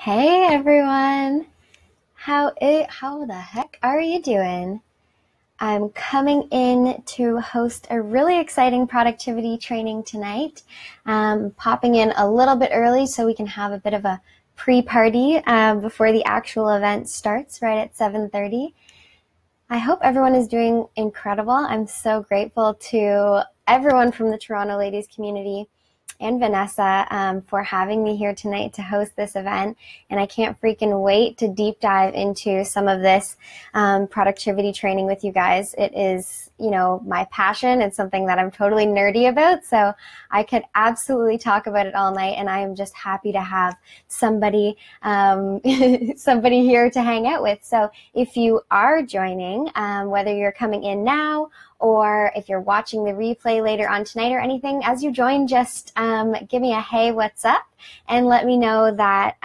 Hey everyone, how the heck are you doing? I'm coming in to host a really exciting productivity training tonight. Popping in a little bit early so we can have a bit of a pre-party before the actual event starts right at 7:30. I hope everyone is doing incredible. I'm so grateful to everyone from the Toronto Ladies community and Vanessa for having me here tonight to host this event. And I can't freaking wait to deep dive into some of this productivity training with you guys. It is, my passion. It's something that I'm totally nerdy about. So I could absolutely talk about it all night. And I am just happy to have somebody, somebody here to hang out with. So if you are joining, whether you're coming in now or if you're watching the replay later on tonight or anything, as you join, just give me a hey, what's up, and let me know that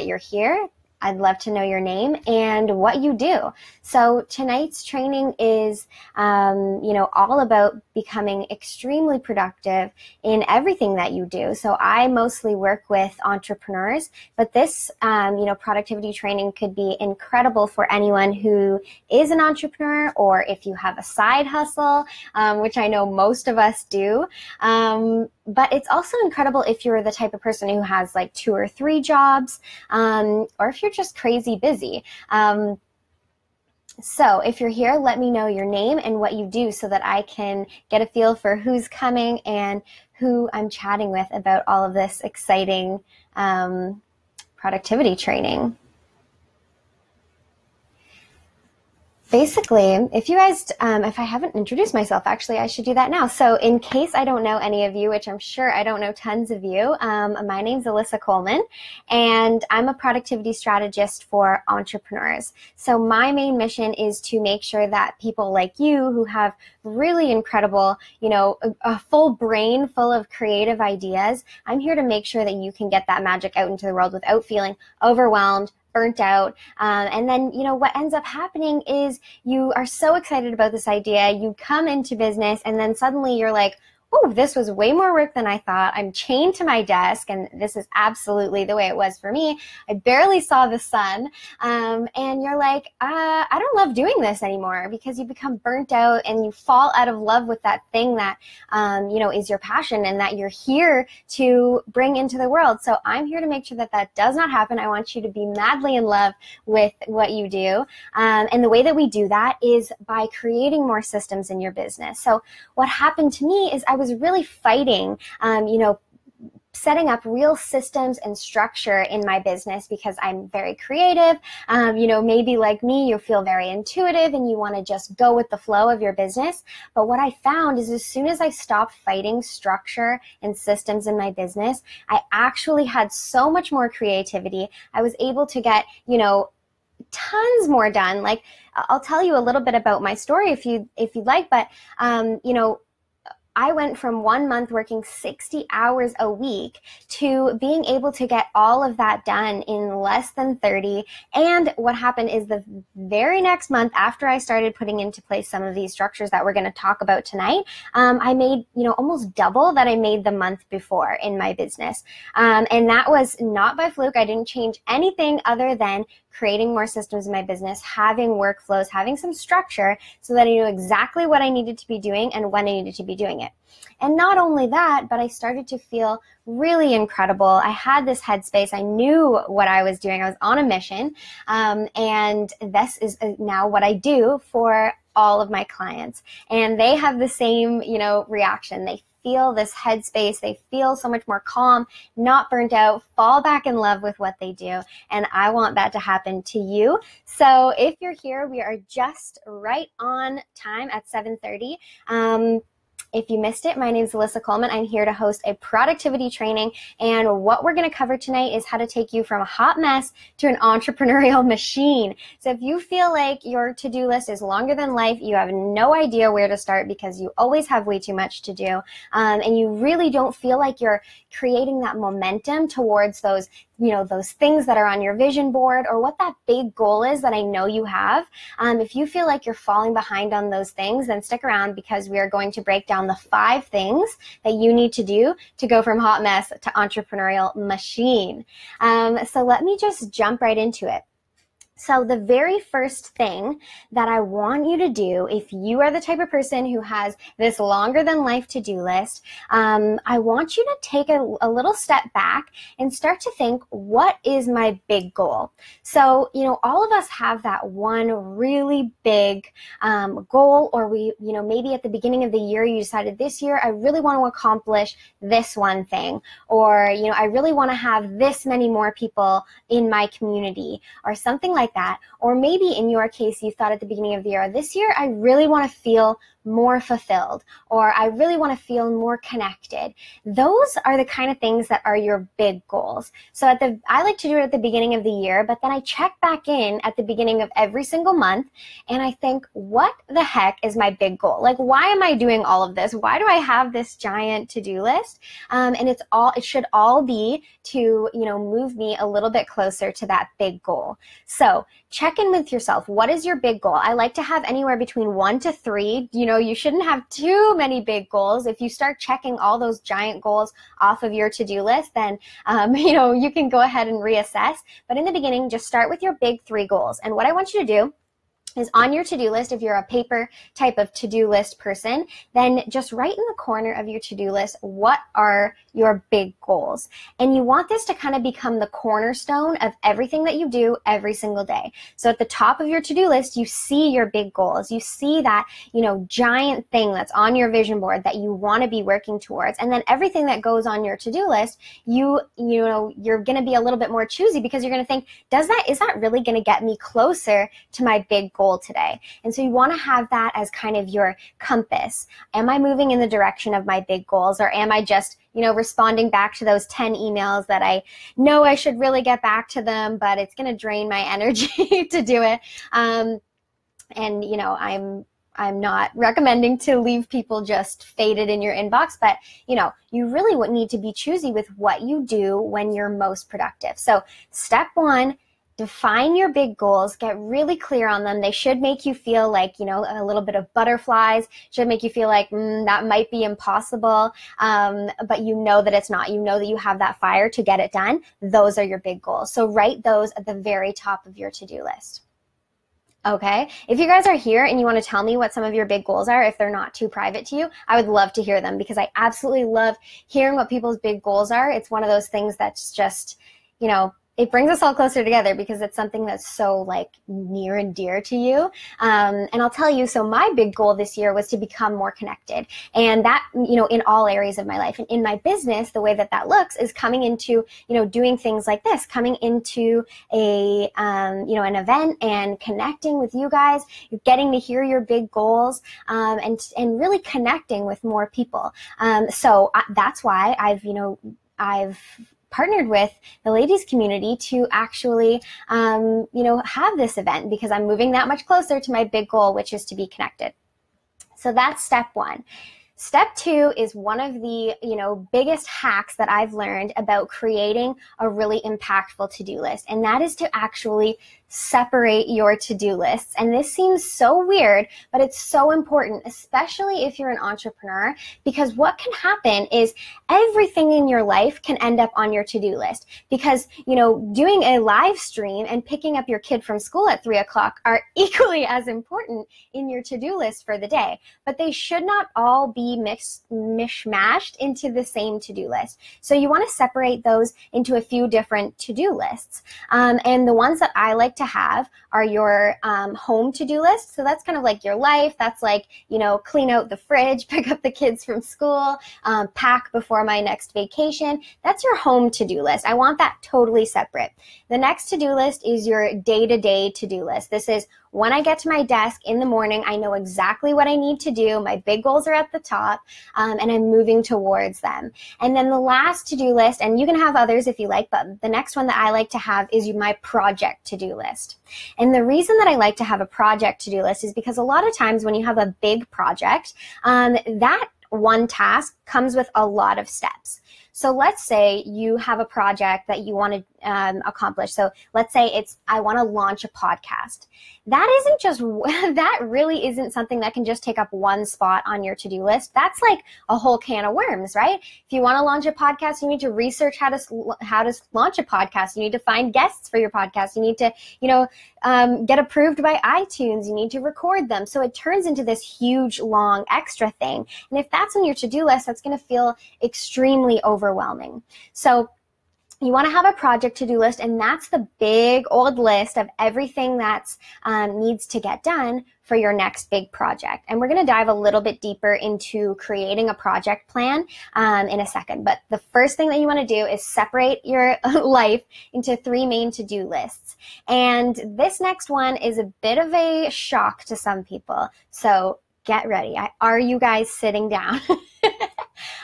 you're here. I'd love to know your name and what you do. So tonight's training is, all about becoming extremely productive in everything that you do. So I mostly work with entrepreneurs, but this, productivity training could be incredible for anyone who is an entrepreneur, or if you have a side hustle, which I know most of us do. But it's also incredible if you're the type of person who has like 2 or 3 jobs, or if you're just crazy busy. So if you're here, let me know your name and what you do so that I can get a feel for who's coming and who I'm chatting with about all of this exciting productivity training. Basically, if you guys, if I haven't introduced myself, actually, I should do that now. So in case I don't know any of you, which I'm sure I don't know tons of you, my name's Alyssa Coleman, and I'm a productivity strategist for entrepreneurs. So my main mission is to make sure that people like you who have really incredible, a full brain full of creative ideas, I'm here to make sure that you can get that magic out into the world without feeling overwhelmed, burnt out. And then, what ends up happening is you are so excited about this idea, you come into business, and then suddenly you're like, oh, this was way more work than I thought. I'm chained to my desk, and this is absolutely the way it was for me. I barely saw the sun, and you're like, I don't love doing this anymore, because you become burnt out and you fall out of love with that thing that, is your passion and that you're here to bring into the world. So I'm here to make sure that that does not happen. I want you to be madly in love with what you do. And the way that we do that is by creating more systems in your business. So what happened to me is I was really fighting, setting up real systems and structure in my business because I'm very creative. Maybe like me, you feel very intuitive and you want to just go with the flow of your business. But what I found is as soon as I stopped fighting structure and systems in my business, I actually had so much more creativity. I was able to get, tons more done. Like, I'll tell you a little bit about my story if you'd like, but, I went from 1 month working 60 hours a week to being able to get all of that done in less than 30. And what happened is the very next month after I started putting into place some of these structures that we're going to talk about tonight, I made, almost double that I made the month before in my business. And that was not by fluke. I didn't change anything other than creating more systems in my business, having workflows, having some structure so that I knew exactly what I needed to be doing and when I needed to be doing it. And not only that, but I started to feel really incredible. I had this headspace. I knew what I was doing. I was on a mission. And this is now what I do for all of my clients. And they have the same, reaction. They feel this headspace. They feel so much more calm, not burnt out, fall back in love with what they do. And I want that to happen to you. So if you're here, we are just right on time at 7:30. If you missed it, my name is Alyssa Coleman. I'm here to host a productivity training, and what we're going to cover tonight is how to take you from a hot mess to an entrepreneurial machine. So if you feel like your to-do list is longer than life, you have no idea where to start because you always have way too much to do, and you really don't feel like you're creating that momentum towards those things that are on your vision board or what that big goal is that I know you have. If you feel like you're falling behind on those things, then stick around because we are going to break down down the 5 things that you need to do to go from hot mess to entrepreneurial machine. So let me just jump right into it. So the very first thing that I want you to do, if you are the type of person who has this longer than life to-do list, I want you to take a little step back and start to think, what is my big goal? So, all of us have that one really big goal, or maybe at the beginning of the year, you decided this year, I really want to accomplish this one thing, or, I really want to have this many more people in my community, or something like that. Or maybe in your case, you thought at the beginning of the year, this year, I really want to feel more fulfilled, or I really want to feel more connected. Those are the kind of things that are your big goals. So I like to do it at the beginning of the year, but then I check back in at the beginning of every single month, and I think, what the heck is my big goal? Like, why am I doing all of this? Why do I have this giant to-do list? And it should all be to, move me a little bit closer to that big goal. So check in with yourself. What is your big goal? I like to have anywhere between 1 to 3. You shouldn't have too many big goals. If you start checking all those giant goals off of your to-do list, then, you can go ahead and reassess. But in the beginning, just start with your big 3 goals. And what I want you to do is, on your to-do list, if you're a paper type of to-do list person, then just write in the corner of your to-do list, what are your big goals? And you want this to kind of become the cornerstone of everything that you do every single day. So at the top of your to-do list, you see your big goals. You see that, giant thing that's on your vision board that you want to be working towards. And then everything that goes on your to-do list, you're going to be a little bit more choosy, because you're going to think, is that really going to get me closer to my big goal today? And so you want to have that as kind of your compass. Am I moving in the direction of my big goals, or am I just responding back to those 10 emails that I know I should really get back to them, but it's going to drain my energy to do it. I'm not recommending to leave people just faded in your inbox, but you really would need to be choosy with what you do when you're most productive. So step 1, define your big goals, get really clear on them. They should make you feel like, a little bit of butterflies, should make you feel like that might be impossible, but you know that it's not. You know that you have that fire to get it done. Those are your big goals. So write those at the very top of your to-do list. Okay, if you guys are here and you want to tell me what some of your big goals are, if they're not too private to you, I would love to hear them, because I absolutely love hearing what people's big goals are. It's one of those things that's just, it brings us all closer together, because it's something that's so near and dear to you. And I'll tell you, so my big goal this year was to become more connected, and that, in all areas of my life. And in my business, the way that looks is coming into, doing things like this, coming into an event and connecting with you guys, getting to hear your big goals, and really connecting with more people. So that's why I've partnered with the ladies community to actually, have this event, because I'm moving that much closer to my big goal, which is to be connected. So that's step 1. Step 2 is one of the, biggest hacks that I've learned about creating a really impactful to-do list. And that is to actually separate your to-do lists. And this seems so weird, but it's so important, especially if you're an entrepreneur, because what can happen is everything in your life can end up on your to-do list, because, doing a live stream and picking up your kid from school at 3 o'clock are equally as important in your to-do list for the day, but they should not all be mishmashed into the same to-do list. So you want to separate those into a few different to-do lists. And the ones that I like to have are your home to-do list. So that's kind of like your life. That's like, clean out the fridge, pick up the kids from school, pack before my next vacation. That's your home to-do list. I want that totally separate. The next to-do list is your day-to-day to-do list. This is when I get to my desk in the morning, I know exactly what I need to do. My big goals are at the top, and I'm moving towards them. And then the last to-do list, and you can have others if you like, but the next one that I like to have is my project to-do list. And the reason that I like to have a project to-do list is because a lot of times when you have a big project, that one task comes with a lot of steps. So let's say you have a project that you want to accomplish. So let's say I want to launch a podcast. That really isn't something that can just take up one spot on your to-do list. That's like a whole can of worms, right? If you want to launch a podcast, you need to research how to launch a podcast. You need to find guests for your podcast. You need to, get approved by iTunes. You need to record them. So it turns into this huge, long, extra thing. And if that's on your to-do list, that's going to feel extremely overwhelming. So you want to have a project to-do list, and that's the big old list of everything that's needs to get done for your next big project. And we're going to dive a little bit deeper into creating a project plan in a second. But the first thing that you want to do is separate your life into 3 main to-do lists. And this next one is a bit of a shock to some people. So get ready. Are you guys sitting down?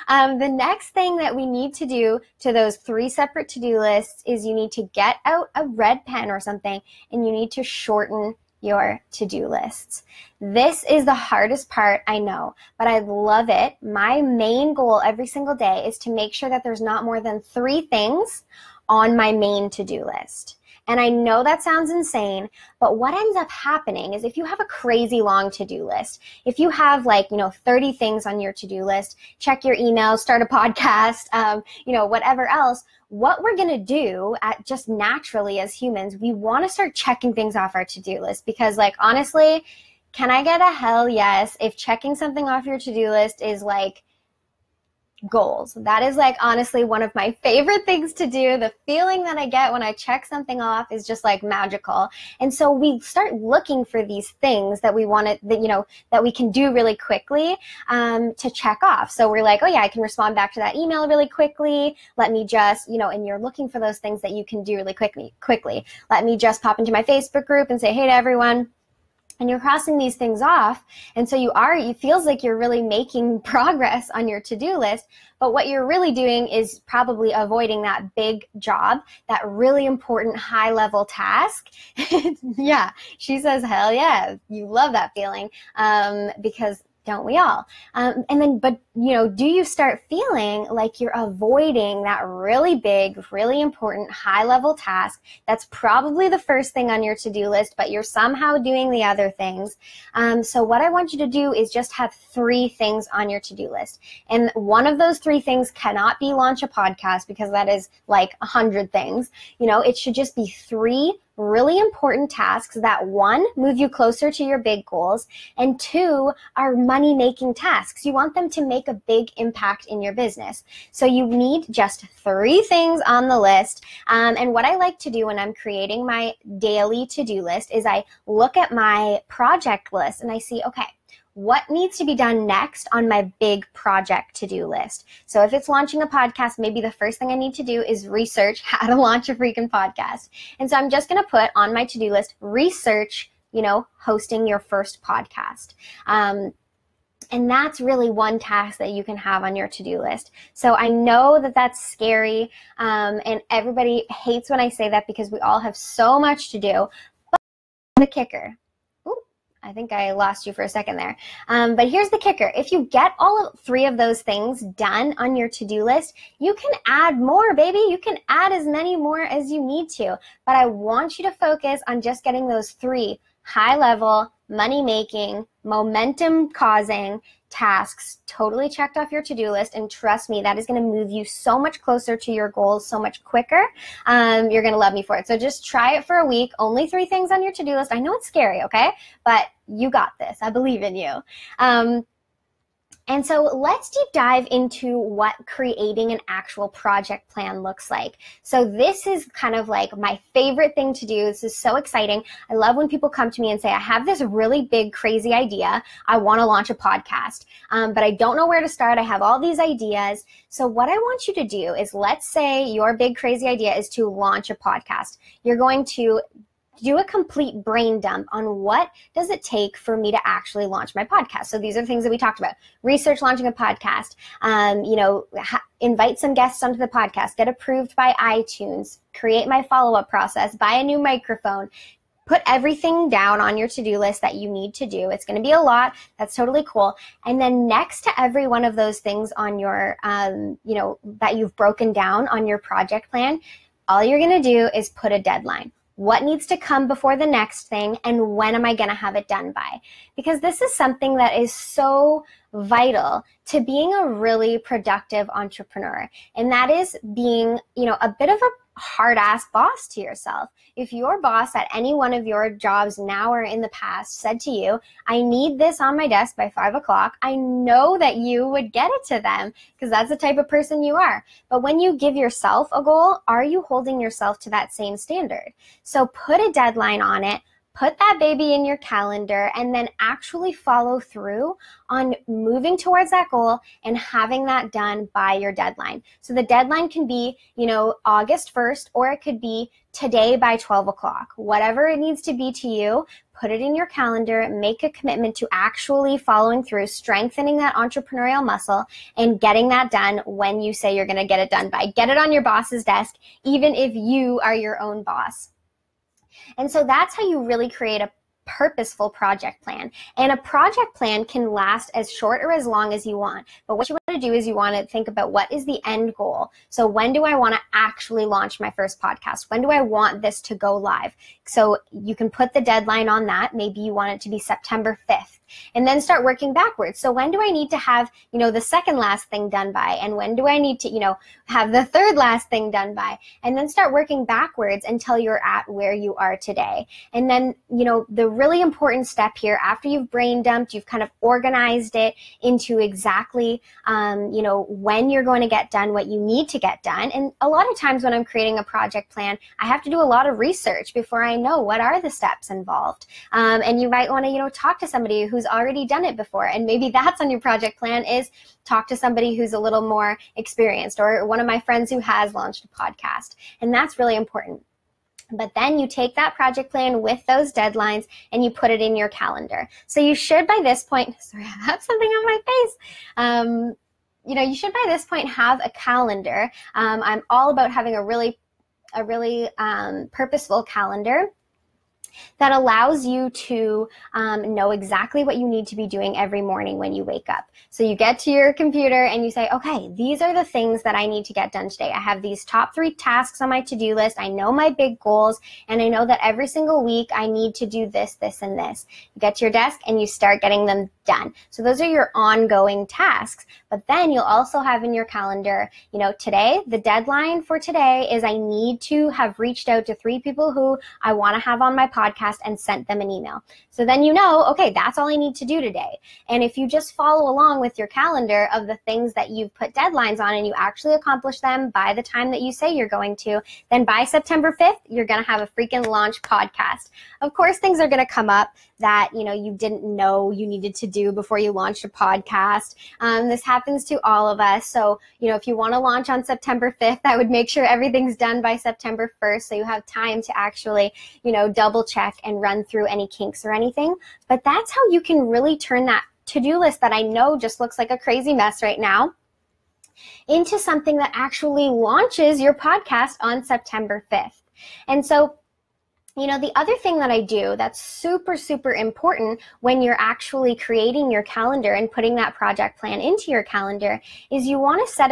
The next thing that we need to do to those 3 separate to-do lists is you need to get out a red pen or something, and you need to shorten your to-do lists. This is the hardest part, I know, but I love it. My main goal every single day is to make sure that there's not more than 3 things on my main to-do list. And I know that sounds insane, but what ends up happening is if you have a crazy long to-do list, if you have 30 things on your to-do list, check your email, start a podcast, whatever else, what we're going to do just naturally as humans, we want to start checking things off our to-do list because honestly, can I get a hell yes if checking something off your to-do list is goals? That is honestly one of my favorite things to do. The feeling that I get when I check something off is just magical. And so we start looking for these things that we want that we can do really quickly to check off. So we're like, oh yeah, I can respond back to that email really quickly. Let me just, and you're looking for those things that you can do really quickly. Let me just pop into my Facebook group and say, hey to everyone. And you're crossing these things off. And so it feels like you're really making progress on your to-do list. But what you're really doing is probably avoiding that big job, that really important high-level task. Yeah, she says, hell yeah, you love that feeling because don't we all? Do you start feeling like you're avoiding that really big, really important high-level task that's probably the first thing on your to-do list, but you're somehow doing the other things? So what I want you to do is just have 3 things on your to-do list. And one of those 3 things cannot be launch a podcast because that is 100 things. It should just be 3 really important tasks that 1, move you closer to your big goals, and 2, are money-making tasks. You want them to make a big impact in your business. So you need just 3 things on the list. And what I like to do when I'm creating my daily to-do list is I look at my project list and I see, okay, what needs to be done next on my big project to-do list? So if it's launching a podcast, maybe the first thing I need to do is research how to launch a freaking podcast. And so I'm just going to put on my to-do list, research, hosting your first podcast. And that's really one task that you can have on your to-do list. So I know that that's scary, and everybody hates when I say that because we all have so much to do. But the kicker. I think I lost you for a second there. But here's the kicker. If you get all 3 of those things done on your to-do list, you can add more, baby. You can add as many more as you need to. But I want you to focus on just getting those 3 high-level, money-making, momentum-causing tasks totally checked off your to-do list. And trust me, that is going to move you so much closer to your goals so much quicker. You're going to love me for it. So just try it for a week. Only 3 things on your to-do list. I know it's scary, okay? But you got this. I believe in you. And so let's deep dive into what creating an actual project plan looks like. So this is kind of my favorite thing to do. This is so exciting. I love when people come to me and say, I have this really big, crazy idea. I want to launch a podcast, but I don't know where to start. I have all these ideas. So what I want you to do is, let's say your big, crazy idea is to launch a podcast. You're going to do a complete brain dump on what does it take for me to actually launch my podcast. So these are the things that we talked about. Research launching a podcast, invite some guests onto the podcast, get approved by iTunes, create my follow-up process, buy a new microphone, put everything down on your to-do list that you need to do. It's going to be a lot. That's totally cool. And then next to every one of those things on your, that you've broken down on your project plan, all you're going to do is put a deadline. What needs to come before the next thing, and when am I going to have it done by? Because this is something that is so vital to being a really productive entrepreneur. And that is being, a bit of a hard-ass boss to yourself. If your boss at any one of your jobs now or in the past said to you, I need this on my desk by 5 o'clock, I know that you would get it to them because that's the type of person you are. But when you give yourself a goal, are you holding yourself to that same standard? So put a deadline on it. Put that baby in your calendar and then actually follow through on moving towards that goal and having that done by your deadline. So the deadline can be, August 1st, or it could be today by 12 o'clock. Whatever it needs to be to you, put it in your calendar, make a commitment to actually following through, strengthening that entrepreneurial muscle, and getting that done when you say you're going to get it done by. Get it on your boss's desk, even if you are your own boss. And so that's how you really create a purposeful project plan. And a project plan can last as short or as long as you want. But what you want to do is you want to think about what is the end goal. So when do I want to actually launch my first podcast? When do I want this to go live? So you can put the deadline on that. Maybe you want it to be September 5th. And then start working backwards. So when do I need to have, the second last thing done by? And when do I need to, have the third last thing done by? And then start working backwards until you're at where you are today. And then, the really important step here, after you've brain dumped, you've kind of organized it into exactly, when you're going to get done what you need to get done. And a lot of times when I'm creating a project plan, I have to do a lot of research before I know what are the steps involved. And you might want to, talk to somebody who's already done it before. And maybe that's on your project plan, is talk to somebody who's a little more experienced, or one of my friends who has launched a podcast. And that's really important. But then you take that project plan with those deadlines and you put it in your calendar. So you should by this point, sorry, I have something on my face. You should by this point have a calendar. I'm all about having a really purposeful calendar that allows you to know exactly what you need to be doing every morning when you wake up. So you get to your computer and you say, okay, these are the things that I need to get done today. I have these top 3 tasks on my to-do list. I know my big goals, and I know that every single week I need to do this, this, and this. You get to your desk and you start getting them done. So those are your ongoing tasks. But then you'll also have in your calendar, today, the deadline for today is I need to have reached out to 3 people who I want to have on my podcast and sent them an email. So then okay, that's all I need to do today. And if you just follow along with your calendar of the things that you've put deadlines on and you actually accomplish them by the time that you say you're going to, then by September 5th, you're going to have a freaking launch podcast. Of course, things are going to come up that, you didn't know you needed to do before you launched a podcast. This happens to all of us. So, if you want to launch on September 5th, I would make sure everything's done by September 1st. So you have time to actually, double check and run through any kinks or anything. But that's how you can really turn that to-do list that I know just looks like a crazy mess right now into something that actually launches your podcast on September 5th. And so, the other thing that I do that's super, super important when you're actually creating your calendar and putting that project plan into your calendar is you want to set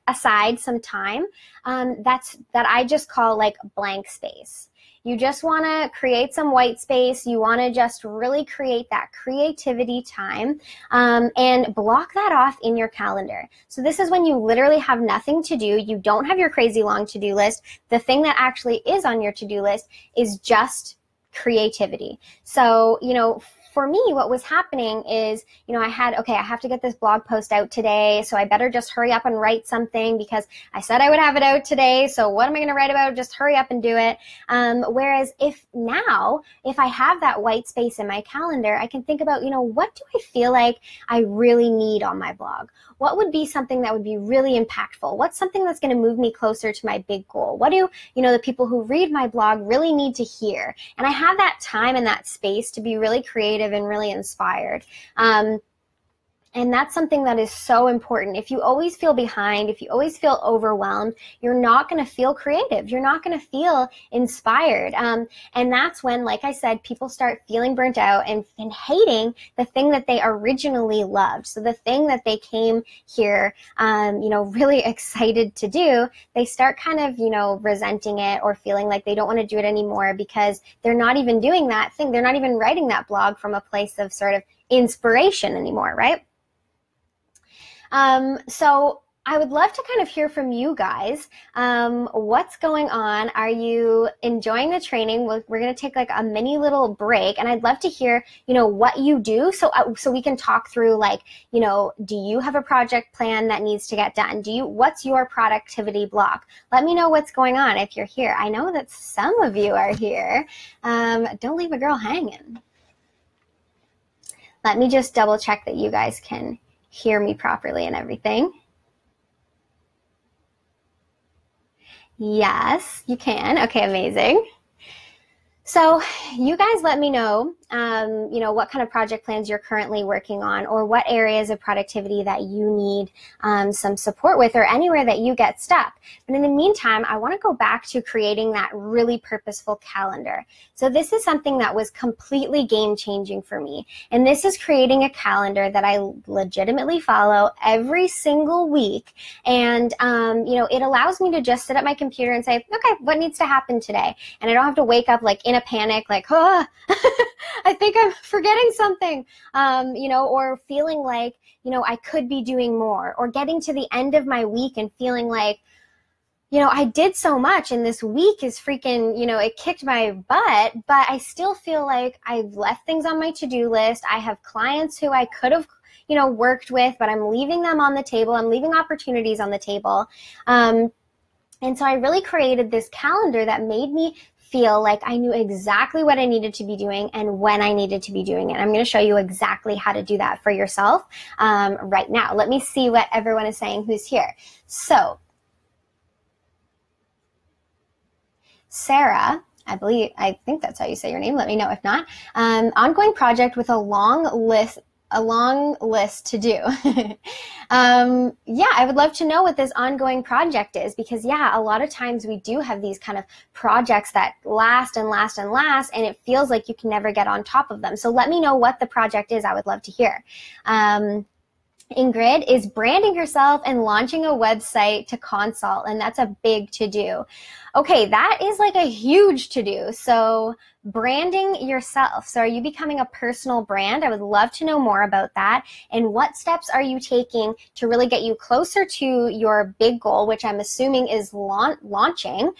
aside some time that I just call like blank space. You just want to create some white space. You want to just really create that creativity time and block that off in your calendar. So this is when you literally have nothing to do. You don't have your crazy long to-do list. The thing that actually is on your to-do list is just creativity. So, for me, what was happening is, I have to get this blog post out today, so I better just hurry up and write something because I said I would have it out today, so what am I going to write about? Just hurry up and do it. Whereas if I have that white space in my calendar, I can think about, what do I feel like I really need on my blog? What would be something that would be really impactful? What's something that's going to move me closer to my big goal? What do, the people who read my blog really need to hear? And I have that time and that space to be really creative and really inspired. And that's something that is so important. If you always feel behind, if you always feel overwhelmed, you're not going to feel creative. You're not going to feel inspired. And that's when, like I said, people start feeling burnt out and hating the thing that they originally loved. So the thing that they came here, really excited to do, they start kind of, resenting it or feeling like they don't want to do it anymore because they're not even doing that thing. They're not even writing that blog from a place of sort of inspiration anymore, right? So I would love to kind of hear from you guys. What's going on? Are you enjoying the training? We're going to take like a mini little break, and I'd love to hear, what you do. So we can talk through like, do you have a project plan that needs to get done? What's your productivity block? Let me know what's going on if you're here. I know that some of you are here. Don't leave a girl hanging. Let me just double check that you guys can hear me properly and everything. Yes, you can. Okay, amazing. So you guys let me know, what kind of project plans you're currently working on, or what areas of productivity that you need some support with, or anywhere that you get stuck. But in the meantime, I want to go back to creating that really purposeful calendar. So this is something that was completely game-changing for me. And this is creating a calendar that I legitimately follow every single week. And, it allows me to just sit at my computer and say, okay, what needs to happen today? And I don't have to wake up like in a panic, like, oh, I think I'm forgetting something, or feeling like, I could be doing more, or getting to the end of my week and feeling like, I did so much and this week is freaking, it kicked my butt, but I still feel like I've left things on my to-do list. I have clients who I could have, worked with, but I'm leaving them on the table. I'm leaving opportunities on the table. And so I really created this calendar that made me feel like I knew exactly what I needed to be doing and when I needed to be doing it. I'm going to show you exactly how to do that for yourself right now. Let me see what everyone is saying who's here. So, Sarah, I think that's how you say your name. Let me know if not. Ongoing project with a long list to do. I would love to know what this ongoing project is, because a lot of times we do have these kind of projects that last and last and last, and it feels like you can never get on top of them. So let me know what the project is. I would love to hear. Ingrid is branding herself and launching a website to consult, and that's a big to-do. Okay, that is like a huge to-do. So branding yourself. So are you becoming a personal brand? I would love to know more about that. And what steps are you taking to really get you closer to your big goal, which I'm assuming is launching,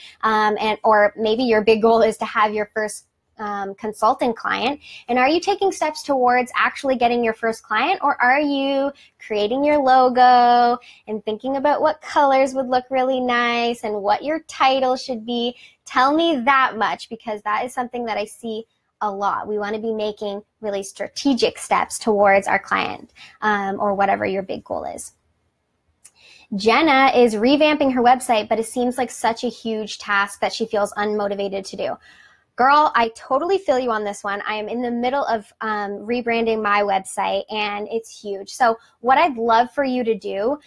or maybe your big goal is to have your first consulting client. And are you taking steps towards actually getting your first client, or are you creating your logo and thinking about what colors would look really nice and what your title should be? Tell me that much, because that is something that I see a lot. We want to be making really strategic steps towards our client, or whatever your big goal is. Jenna is revamping her website, but it seems like such a huge task that she feels unmotivated to do. Girl, I totally feel you on this one. I am in the middle of rebranding my website, and it's huge. So what I'd love for you to do,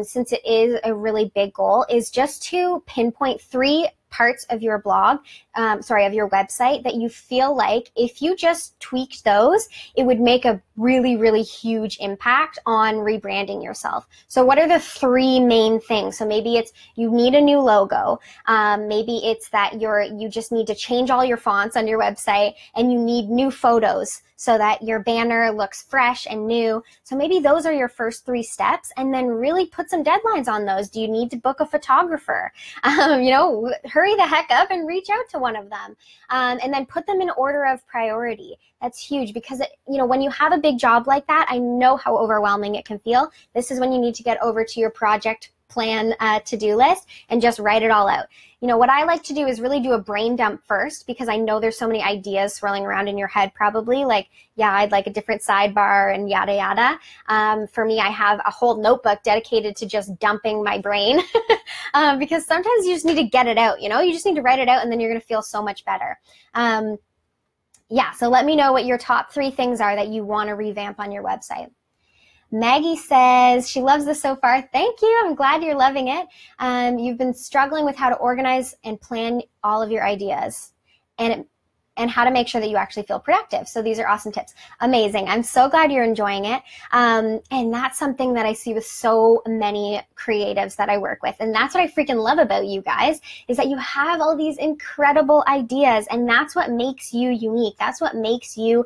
since it is a really big goal, is just to pinpoint 3 parts of your blog, of your website that you feel like if you just tweaked those, it would make a really, really huge impact on rebranding yourself. So what are the 3 main things? So maybe it's you need a new logo. Maybe it's that you just need to change all your fonts on your website, and you need new photos so that your banner looks fresh and new. So maybe those are your first 3 steps, and then really put some deadlines on those. Do you need to book a photographer? Hurry the heck up and reach out to one of them, and then put them in order of priority. That's huge, because when you have a big job like that, I know how overwhelming it can feel. This is when you need to get over to your project plan to-do list and just write it all out. What I like to do is really do a brain dump first, because I know there's so many ideas swirling around in your head probably, like, I'd like a different sidebar and yada yada. For me, I have a whole notebook dedicated to just dumping my brain because sometimes you just need to get it out, you just need to write it out, and then you're going to feel so much better. So let me know what your top 3 things are that you want to revamp on your website. Maggie says she loves this so far. Thank you. I'm glad you're loving it. You've been struggling with how to organize and plan all of your ideas and how to make sure that you actually feel productive. So these are awesome tips. Amazing. I'm so glad you're enjoying it. And that's something that I see with so many creatives that I work with. And that's what I freaking love about you guys, is that you have all these incredible ideas, and that's what makes you unique. That's what makes you,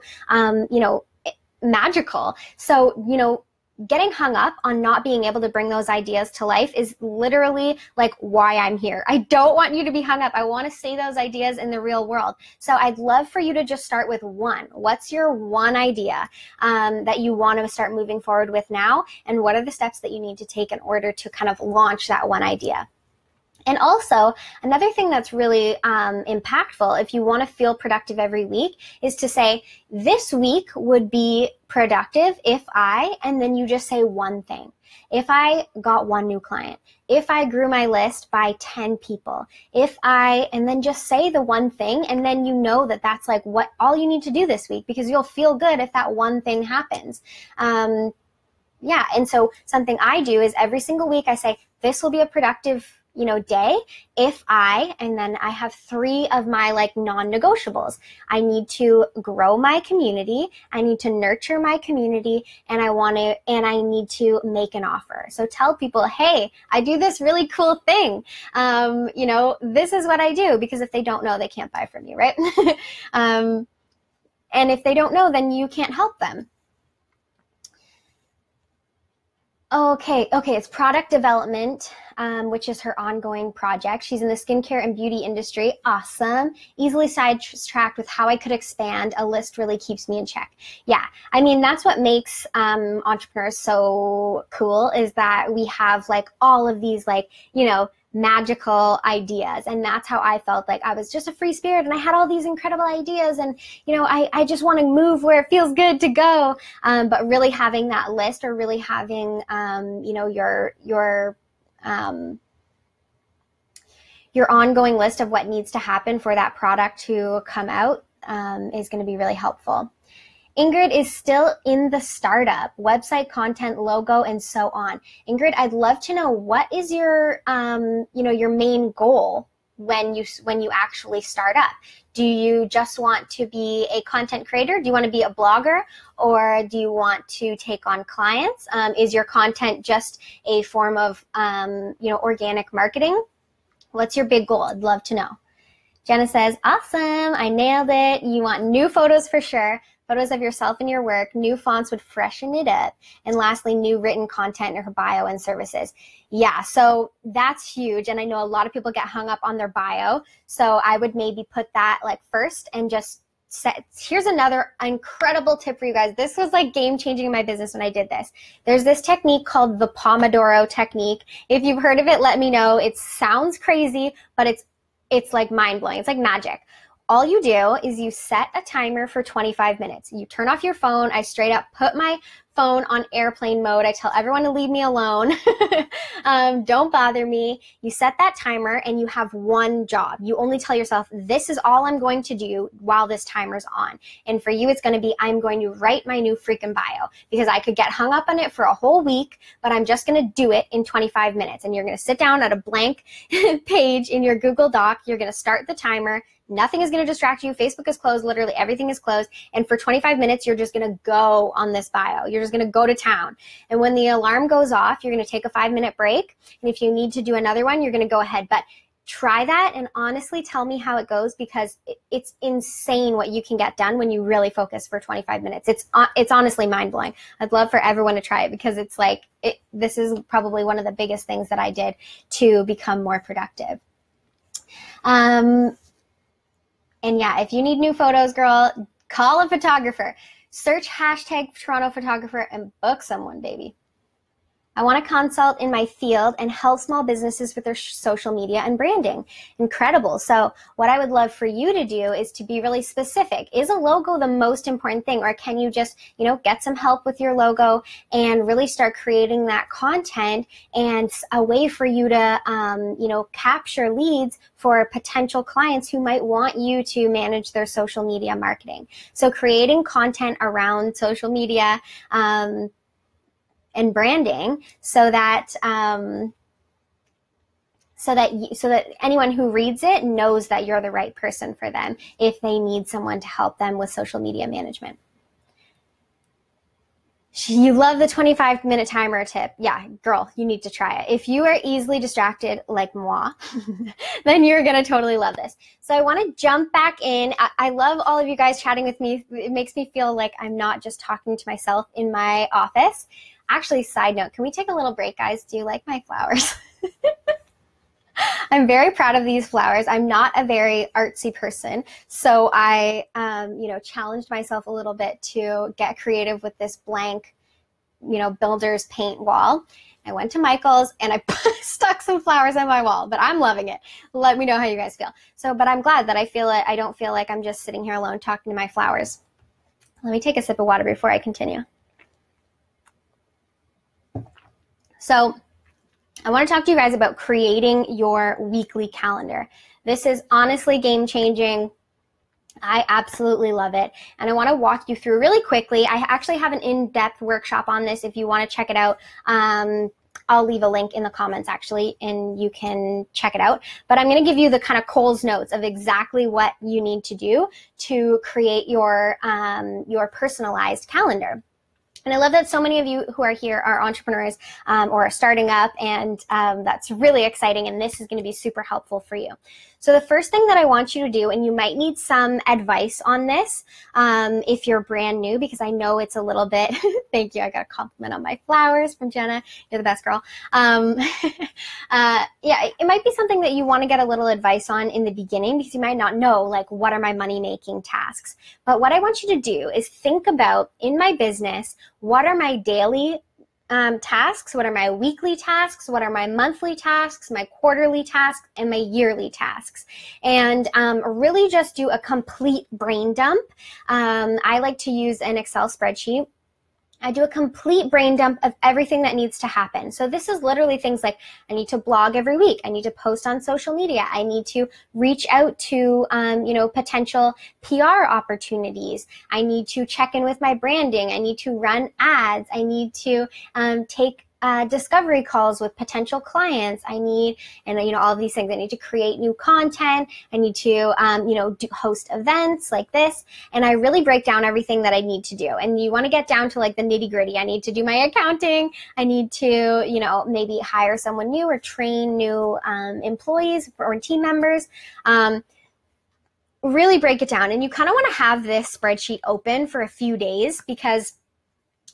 magical. So, getting hung up on not being able to bring those ideas to life is literally like why I'm here. I don't want you to be hung up. I want to see those ideas in the real world. So I'd love for you to just start with one. What's your one idea that you want to start moving forward with now? And what are the steps that you need to take in order to kind of launch that one idea? And also, another thing that's really impactful, if you want to feel productive every week, is to say, this week would be productive if and then you just say one thing. If I got one new client, if I grew my list by 10 people, and then just say the one thing, and then you know that that's like what all you need to do this week, because you'll feel good if that one thing happens. And so something I do is every single week I say, this will be a productive day and then I have 3 of my like non-negotiables. I need to grow my community, I need to nurture my community, and I need to make an offer. So tell people, hey, I do this really cool thing. This is what I do, because if they don't know, they can't buy from you, right? And if they don't know, then you can't help them. Okay, it's product development, which is her ongoing project. She's in the skincare and beauty industry. Awesome. Easily sidetracked with how I could expand. A list really keeps me in check. Yeah, I mean, that's what makes entrepreneurs so cool, is that we have like all of these like, magical ideas. And that's how I felt. Like I was just a free spirit and I had all these incredible ideas, and I just want to move where it feels good to go. But really having that list, or really having your ongoing list of what needs to happen for that product to come out is going to be really helpful. Ingrid is still in the startup, website, content, logo, and so on. Ingrid, I'd love to know, what is your, your main goal when you actually start up? Do you just want to be a content creator? Do you want to be a blogger? Or do you want to take on clients? Is your content just a form of, organic marketing? What's your big goal? I'd love to know. Jenna says, awesome, I nailed it. You want new photos for sure. Photos of yourself and your work, new fonts would freshen it up. And lastly, new written content in her bio and services. Yeah, so that's huge. And I know a lot of people get hung up on their bio. So I would maybe put that like first and just here's another incredible tip for you guys. This was like game changing in my business when I did this. There's this technique called the Pomodoro Technique. If you've heard of it, let me know. It sounds crazy, but it's like mind blowing. It's like magic. All you do is you set a timer for 25 minutes. You turn off your phone. I straight up put my phone on airplane mode. I tell everyone to leave me alone. Don't bother me. You set that timer and you have one job. You only tell yourself, this is all I'm going to do while this timer's on. And for you, it's going to be, I'm going to write my new freaking bio, because I could get hung up on it for a whole week, but I'm just going to do it in 25 minutes. And you're going to sit down at a blank page in your Google Doc. You're going to start the timer. Nothing is going to distract you. Facebook is closed. Literally everything is closed. And for 25 minutes, you're just going to go on this bio. You're just going to go to town. And when the alarm goes off, you're going to take a 5-minute break. And if you need to do another one, you're going to go ahead. But try that and honestly tell me how it goes, because it's insane what you can get done when you really focus for 25 minutes. It's honestly mind-blowing. I'd love for everyone to try it, because it's like, this is probably one of the biggest things that I did to become more productive. And yeah, if you need new photos, girl, call a photographer. Search hashtag Toronto photographer and book someone, baby. I want to consult in my field and help small businesses with their social media and branding. Incredible. So what I would love for you to do is to be really specific. Is a logo the most important thing? Or can you just, get some help with your logo and really start creating that content and a way for you to, capture leads for potential clients who might want you to manage their social media marketing. So creating content around social media, and branding so that anyone who reads it knows that you're the right person for them if they need someone to help them with social media management. You love the 25-minute timer tip. Yeah, girl, you need to try it. If you are easily distracted like moi, then you're going to totally love this. So I want to jump back in. I love all of you guys chatting with me. It makes me feel like I'm not just talking to myself in my office. Actually, side note, can we take a little break, guys? Do you like my flowers? I'm very proud of these flowers. I'm not a very artsy person, so I, challenged myself a little bit to get creative with this blank, builder's paint wall. I went to Michael's and I stuck some flowers on my wall, but I'm loving it. Let me know how you guys feel. But I'm glad that I don't feel like I'm just sitting here alone talking to my flowers. Let me take a sip of water before I continue. So I want to talk to you guys about creating your weekly calendar. This is honestly game-changing. I absolutely love it. And I want to walk you through really quickly. I actually have an in-depth workshop on this if you want to check it out. I'll leave a link in the comments actually, and you can check it out. But I'm going to give you the kind of Cole's notes of exactly what you need to do to create your personalized calendar. And I love that so many of you who are here are entrepreneurs or are starting up, and that's really exciting, and this is going to be super helpful for you. So the first thing that I want you to do, and you might need some advice on this if you're brand new, because I know it's a little bit, thank you, I got a compliment on my flowers from Jenna, you're the best girl. Yeah, it might be something that you want to get a little advice on in the beginning because you might not know, like, what are my money-making tasks? But what I want you to do is think about, in my business, what are my daily tasks? What are my weekly tasks? What are my monthly tasks, my quarterly tasks, and my yearly tasks? And really just do a complete brain dump. I like to use an Excel spreadsheet. I do a complete brain dump of everything that needs to happen. So this is literally things like I need to blog every week. I need to post on social media. I need to reach out to, potential PR opportunities. I need to check in with my branding. I need to run ads. I need to take discovery calls with potential clients. I need, all of these things. I need to create new content. I need to, host events like this. And I really break down everything that I need to do. And you want to get down to like the nitty gritty. I need to do my accounting. I need to, maybe hire someone new or train new employees or team members. Really break it down. And you kind of want to have this spreadsheet open for a few days, because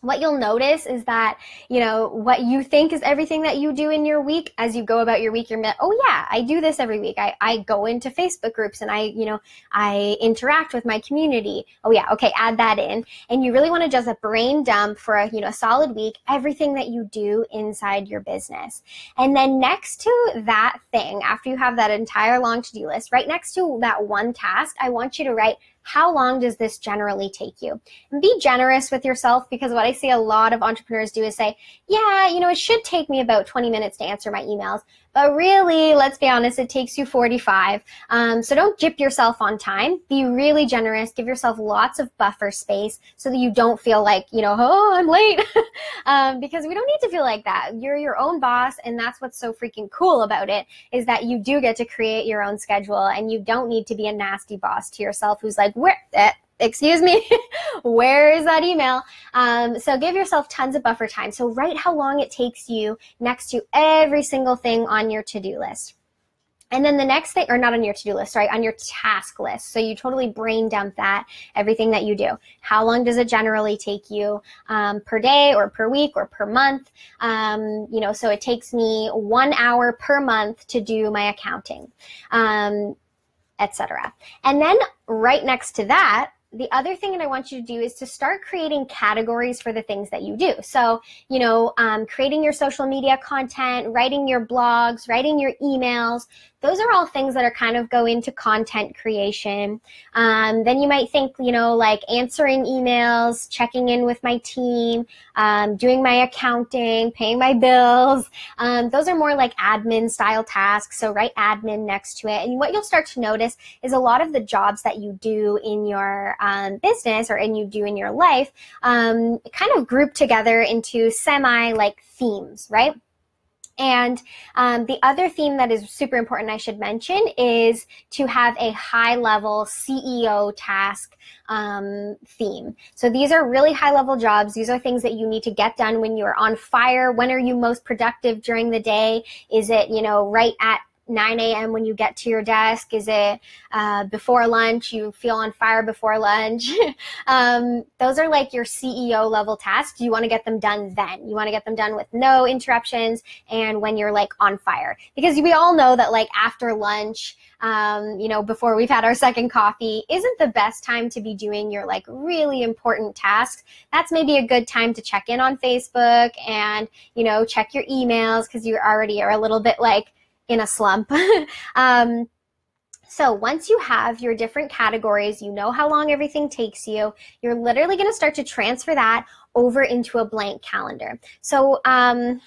what you'll notice is that, what you think is everything that you do in your week, as you go about your week, you're like, oh yeah, I do this every week. I go into Facebook groups and I interact with my community. Oh yeah, okay, add that in. And you really want to just a brain dump for a solid week, everything that you do inside your business. And then next to that thing, after you have that entire long to-do list, right next to that one task, I want you to write, how long does this generally take you? And be generous with yourself, because what I see a lot of entrepreneurs do is say, yeah, it should take me about 20 minutes to answer my emails. But really, let's be honest, it takes you 45. So don't gyp yourself on time. Be really generous. Give yourself lots of buffer space so that you don't feel like, oh, I'm late. Because we don't need to feel like that. You're your own boss, and that's what's so freaking cool about it, is that you do get to create your own schedule, and you don't need to be a nasty boss to yourself who's like, excuse me, where is that email? So give yourself tons of buffer time. So write how long it takes you next to every single thing on your to-do list. And then the next thing, or not on your to-do list, sorry, on your task list. So you totally brain dump that, everything that you do. How long does it generally take you per day or per week or per month? So it takes me 1 hour per month to do my accounting, etc. And then right next to that, the other thing that I want you to do is to start creating categories for the things that you do. So, creating your social media content, writing your blogs, writing your emails, those are all things that are kind of go into content creation. Then you might think, like answering emails, checking in with my team, doing my accounting, paying my bills. Those are more like admin style tasks. So write admin next to it. And what you'll start to notice is a lot of the jobs that you do in your business or you do in your life kind of group together into semi like themes, right? And the other theme that is super important I should mention is to have a high-level CEO task theme. So these are really high-level jobs. These are things that you need to get done when you're on fire. When are you most productive during the day? Is it, right at 9 a.m. when you get to your desk? Is it before lunch? You feel on fire before lunch? Those are like your CEO level tasks. You want to get them done then. You want to get them done with no interruptions and when you're like on fire. Because we all know that like after lunch, before we've had our second coffee, isn't the best time to be doing your like really important tasks. That's maybe a good time to check in on Facebook and, check your emails because you already are a little bit like in a slump. So once you have your different categories, you know how long everything takes you, you're literally going to start to transfer that over into a blank calendar. So I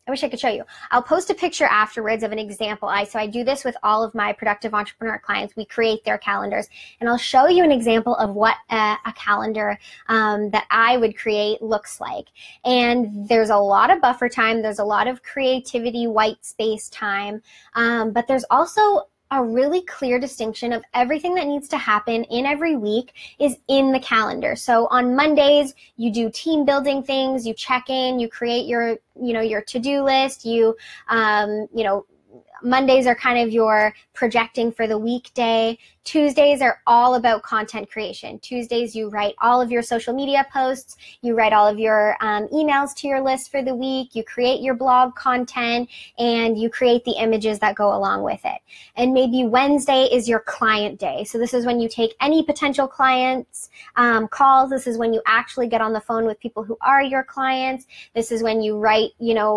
wish I could show you. I'll post a picture afterwards of an example. So I do this with all of my productive entrepreneur clients. We create their calendars, and I'll show you an example of what a calendar that I would create looks like. And there's a lot of buffer time. There's a lot of creativity, white space time, but there's also a really clear distinction of everything that needs to happen in every week is in the calendar. So on Mondays, you do team building things, you check in, you create your, your to-do list, Mondays are kind of your projecting for the weekday. Tuesdays are all about content creation. Tuesdays, you write all of your social media posts, you write all of your emails to your list for the week, you create your blog content, and you create the images that go along with it. And maybe Wednesday is your client day. So this is when you take any potential clients' calls. This is when you actually get on the phone with people who are your clients. This is when you write,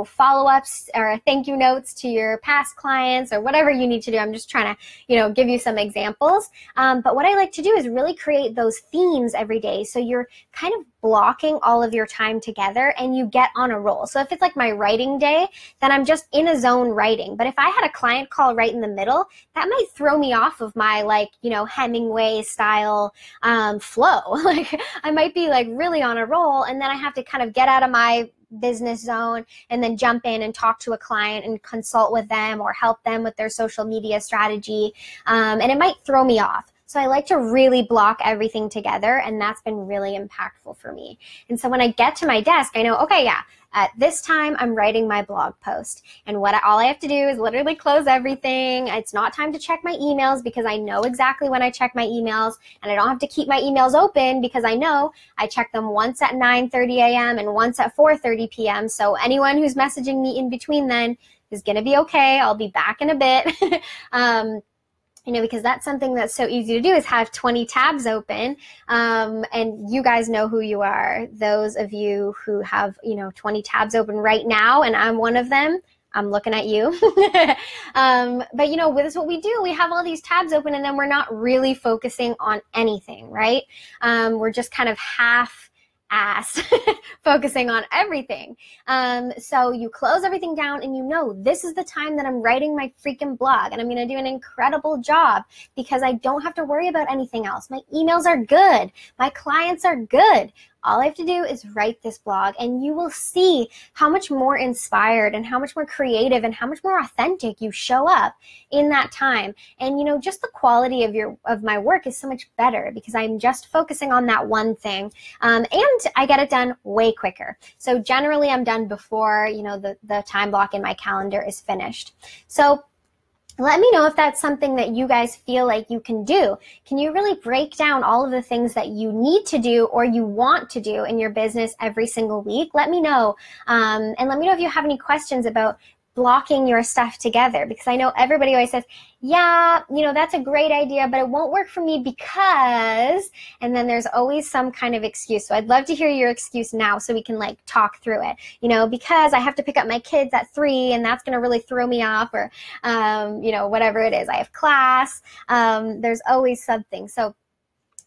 follow-ups or thank you notes to your past clients or whatever you need to do. I'm just trying to, give you some examples. But what I like to do is really create those themes every day. So you're kind of blocking all of your time together and you get on a roll. So if it's like my writing day, then I'm just in a zone writing. But if I had a client call right in the middle, that might throw me off of my Hemingway style flow. Like I might be like really on a roll, and then I have to kind of get out of my business zone and then jump in and talk to a client and consult with them or help them with their social media strategy. And it might throw me off. So I like to really block everything together, and that's been really impactful for me. And so when I get to my desk, I know, okay, yeah, at this time I'm writing my blog post, and all I have to do is literally close everything. It's not time to check my emails because I know exactly when I check my emails, and I don't have to keep my emails open because I know I check them once at 9:30 a.m. and once at 4:30 p.m. So anyone who's messaging me in between then is going to be okay. I'll be back in a bit. Because that's something that's so easy to do is have 20 tabs open. And you guys know who you are. Those of you who have, 20 tabs open right now, and I'm one of them. I'm looking at you. But this is what we do. We have all these tabs open, and then we're not really focusing on anything, right? We're just kind of half-ass focusing on everything. So you close everything down and this is the time that I'm writing my freaking blog, and I'm going to do an incredible job because I don't have to worry about anything else. My emails are good. My clients are good. All I have to do is write this blog, and you will see how much more inspired and how much more creative and how much more authentic you show up in that time. And, just the quality of my work is so much better because I'm just focusing on that one thing. And I get it done way quicker. So generally I'm done before, the time block in my calendar is finished. So let me know if that's something that you guys feel like you can do. Can you really break down all of the things that you need to do or you want to do in your business every single week? Let me know. And let me know if you have any questions about blocking your stuff together, because I know everybody always says, yeah, that's a great idea, but it won't work for me because, and then there's always some kind of excuse. So I'd love to hear your excuse now so we can like talk through it, because I have to pick up my kids at 3 and that's going to really throw me off, or, whatever it is, I have class. There's always something. So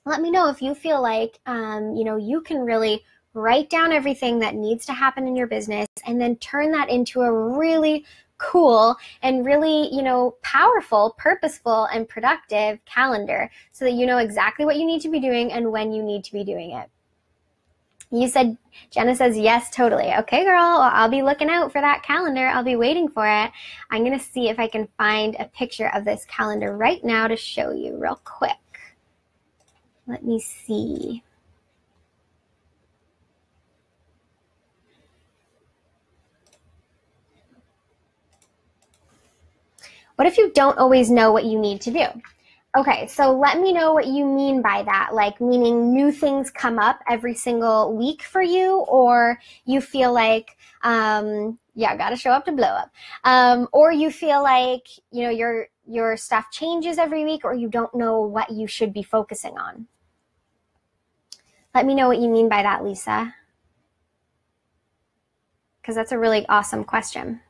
let me know if you feel like, you can really write down everything that needs to happen in your business and then turn that into a really cool and really, powerful, purposeful, and productive calendar so that you know exactly what you need to be doing and when you need to be doing it. You said, Jenna says, yes, totally. Okay, girl, well, I'll be looking out for that calendar. I'll be waiting for it. I'm going to see if I can find a picture of this calendar right now to show you real quick. Let me see. What if you don't always know what you need to do? Okay, so let me know what you mean by that, like meaning new things come up every single week for you, or you feel like, gotta show up to blow up. Or you feel like, your stuff changes every week, or you don't know what you should be focusing on. Let me know what you mean by that, Lisa, because that's a really awesome question.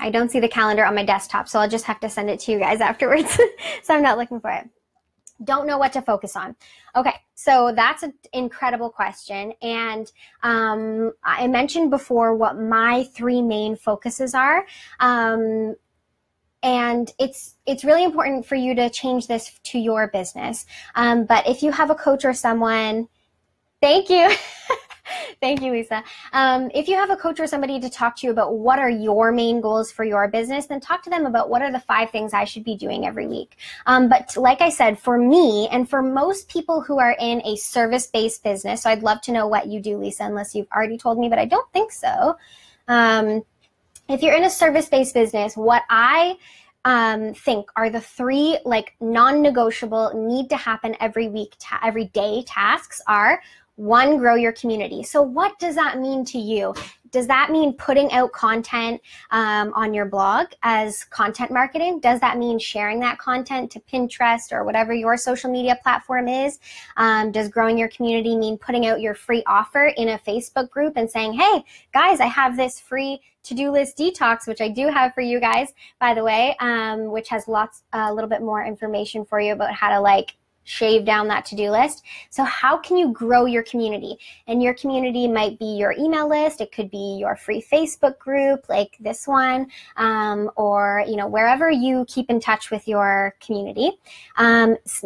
I don't see the calendar on my desktop, so I'll just have to send it to you guys afterwards. So I'm not looking for it. Don't know what to focus on. Okay, so that's an incredible question. And I mentioned before what my 3 main focuses are. And it's really important for you to change this to your business. But if you have a coach or someone, thank you. Thank you, Lisa. If you have a coach or somebody to talk to you about what are your main goals for your business, then talk to them about what are the 5 things I should be doing every week. But like I said, for me and for most people who are in a service-based business, so I'd love to know what you do, Lisa, unless you've already told me, but I don't think so. If you're in a service-based business, what I think are the 3 like non-negotiable, need to happen every week, every day tasks are: 1, grow your community. So what does that mean to you? Does that mean putting out content on your blog as content marketing? Does that mean sharing that content to Pinterest or whatever your social media platform is? Does growing your community mean putting out your free offer in a Facebook group and saying, hey, guys, I have this free to-do list detox, which I do have for you guys, by the way, which has a little bit more information for you about how to shave down that to-do list. So how can you grow your community? And your community might be your email list. It could be your free Facebook group like this one, or wherever you keep in touch with your community.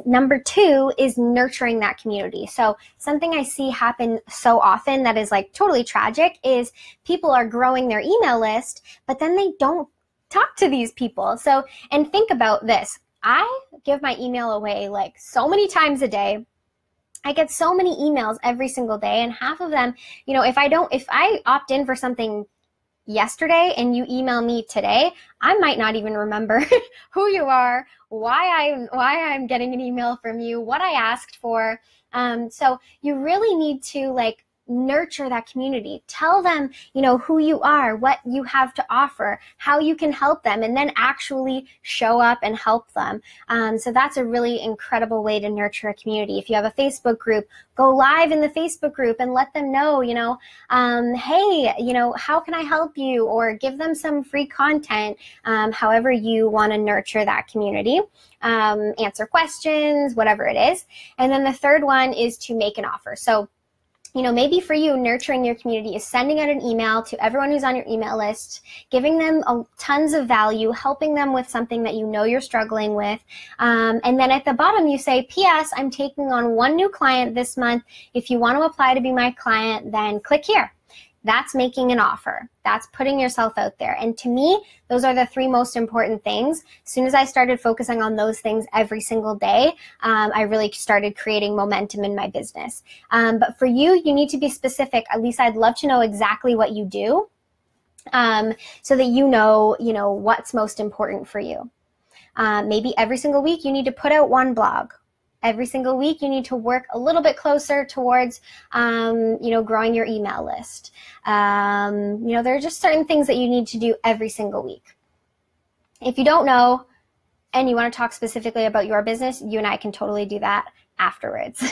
Number 2 is nurturing that community. So something I see happen so often that is totally tragic is people are growing their email list, but then they don't talk to these people. So, and think about this. I give my email away so many times a day. I get so many emails every single day, and half of them, if I opt in for something yesterday and you email me today, I might not even remember who you are, why I'm getting an email from you, what I asked for. So you really need to nurture that community. Tell them, who you are, what you have to offer, how you can help them, and then actually show up and help them. So that's a really incredible way to nurture a community. If you have a Facebook group, go live in the Facebook group and let them know, hey, how can I help you? Or give them some free content, however you want to nurture that community. Answer questions, whatever it is. And then the 3rd one is to make an offer. So maybe for you, nurturing your community is sending out an email to everyone who's on your email list, giving them tons of value, helping them with something that you're struggling with. And then at the bottom, you say, P.S. I'm taking on 1 new client this month. If you want to apply to be my client, then click here. That's making an offer. That's putting yourself out there. And to me, those are the 3 most important things. As soon as I started focusing on those things every single day, I really started creating momentum in my business. But for you, you need to be specific. At least I'd love to know exactly what you do, so that you know what's most important for you. Maybe every single week you need to put out one blog. Every single week you need to work a little bit closer towards, growing your email list. There are just certain things that you need to do every single week. If you don't know and you want to talk specifically about your business, you and I can totally do that afterwards.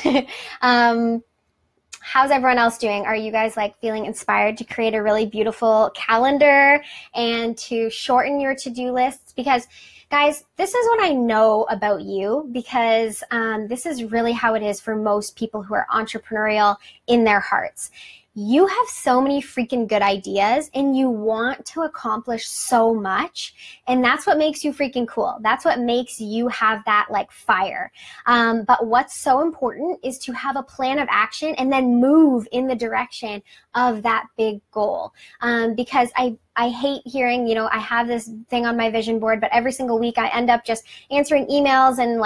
How's everyone else doing? Are you guys feeling inspired to create a really beautiful calendar and to shorten your to-do lists? Because guys, this is what I know about you, because this is really how it is for most people who are entrepreneurial in their hearts. You have so many freaking good ideas and you want to accomplish so much. And that's what makes you freaking cool. That's what makes you have that fire. But what's so important is to have a plan of action and then move in the direction of that big goal. Because I hate hearing, I have this thing on my vision board, but every single week I end up just answering emails and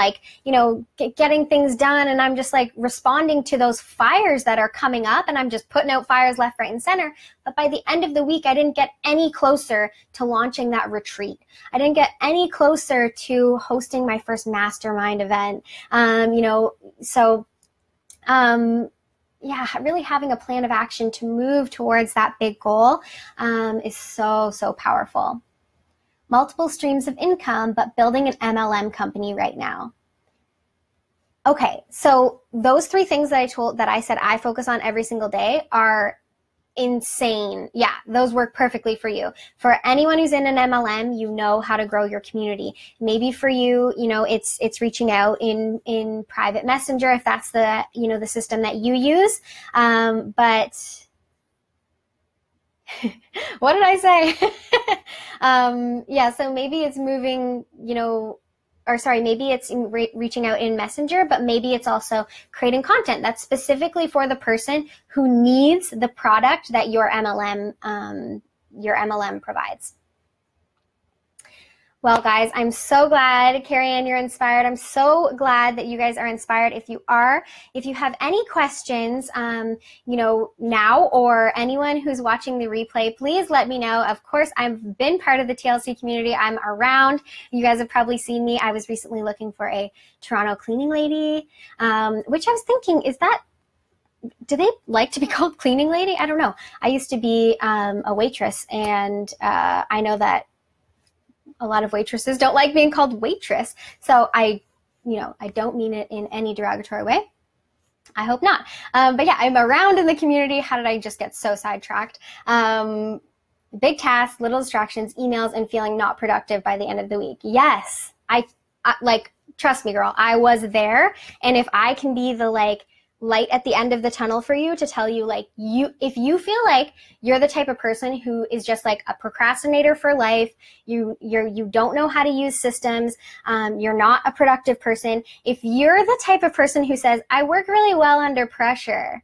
getting things done. And I'm just responding to those fires that are coming up, and I'm just putting out fires left, right, and center. But by the end of the week, I didn't get any closer to launching that retreat. I didn't get any closer to hosting my first mastermind event. Really having a plan of action to move towards that big goal is so, so powerful. Multiple streams of income, but building an MLM company right now. Okay, so those three things that I said I focus on every single day are insane. Yeah, those work perfectly for you. For anyone who's in an MLM, you know how to grow your community. Maybe for you, it's reaching out in private messenger if that's the system that you use. But what did I say? So maybe it's moving, maybe it's reaching out in Messenger, but maybe it's also creating content that's specifically for the person who needs the product that your MLM provides. Well, guys, I'm so glad, Carrie Ann, you're inspired. I'm so glad that you guys are inspired. If you have any questions, now, or anyone who's watching the replay, please let me know. Of course, I've been part of the TLC community. I'm around. You guys have probably seen me. I was recently looking for a Toronto cleaning lady, which I was thinking, do they like to be called cleaning lady? I don't know. I used to be a waitress, and I know that a lot of waitresses don't like being called waitress. So I don't mean it in any derogatory way. I hope not. But yeah, I'm around in the community. How did I just get so sidetracked? Big tasks, little distractions, emails, and feeling not productive by the end of the week. Yes, I trust me, girl, I was there. And if I can be the light at the end of the tunnel for you to tell you, if you feel like you're the type of person who is just a procrastinator for life, you don't know how to use systems, you're not a productive person. If you're the type of person who says, I work really well under pressure.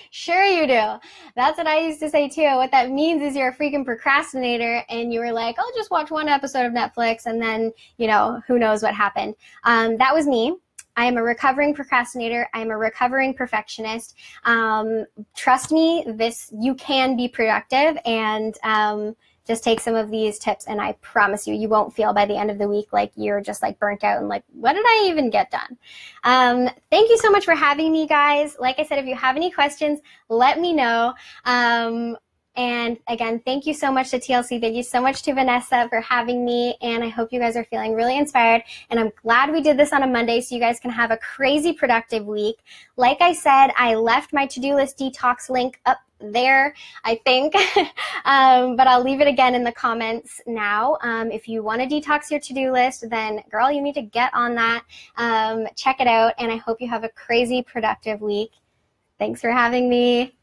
Sure you do. That's what I used to say too. What that means is you're a freaking procrastinator, and you were like, I'll just watch one episode of Netflix, and then, who knows what happened. That was me. I am a recovering procrastinator. I am a recovering perfectionist. Trust me, you can be productive, and just take some of these tips, and I promise you won't feel by the end of the week like you're just burnt out and what did I even get done? Thank you so much for having me, guys. Like I said, if you have any questions, let me know. And again, thank you so much to TLC. Thank you so much to Vanessa for having me. And I hope you guys are feeling really inspired. And I'm glad we did this on a Monday so you guys can have a crazy productive week. Like I said, I left my to-do list detox link up there, I think. But I'll leave it again in the comments now. If you want to detox your to-do list, then girl, you need to get on that. Check it out. And I hope you have a crazy productive week. Thanks for having me.